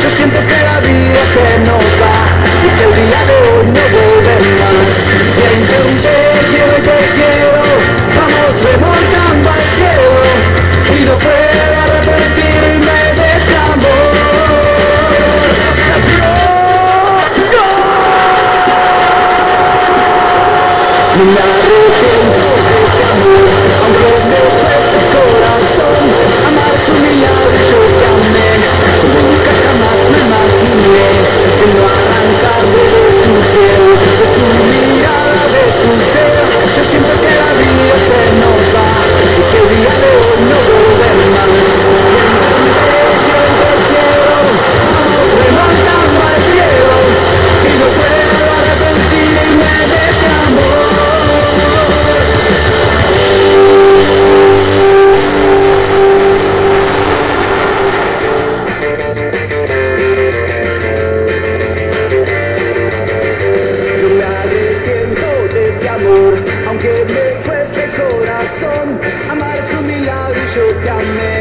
Yo siento que la vida se nos va y que el día de hoy no vuelve más. Quiero y te quiero, vamos remontando al cielo y no puedo arrepentirme de este amor. No me arrepiento de este amor, aunque me cueste el corazón. Amar su milagro y yo te amé, como nunca jamás me imaginé. Que no arrancarme de tu piel, de tu mirada, de tu ser. Yo siento que la vida se nos va y que el día de hoy no vuelve más. Quiero, vamos remontando al cielo y no puedo arrepentirme de este amor. No me arrepiento de este amor, aunque me cueste el corazón. Amar su milagro y yo te amé,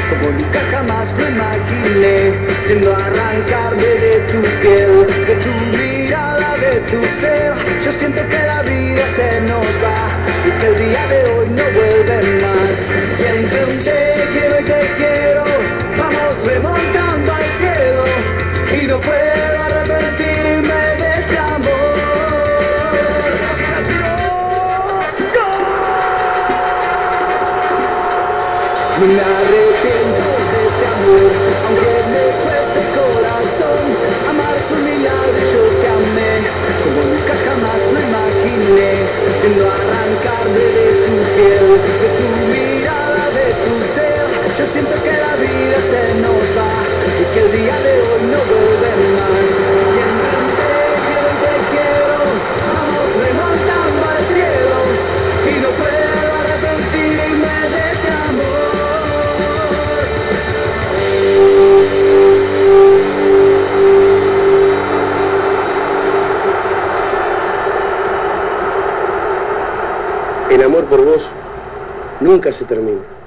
como nunca jamás lo imaginé. Queriendo arrancarme de tu piel, de tu mirada, de tu ser. Yo siento que la vida se nos va y que el día de hoy no vuelve más. Y entre un te quiero y te quiero, vamos remontando al cielo y no puedo arrepentirme de este amor. No me arrepiento de este amor, aunque me cueste el corazón. Amar su milagro y yo te amé, como nunca jamás lo imaginé. En no arrancarme de tu piel, de tu mirada, de tu ser. Yo siento que la vida se nos va y que el día de hoy no vuelve más. Y entre te quiero, vamos remontando al cielo y no puedo arrepentirme de este amor. El amor por vos nunca se termina.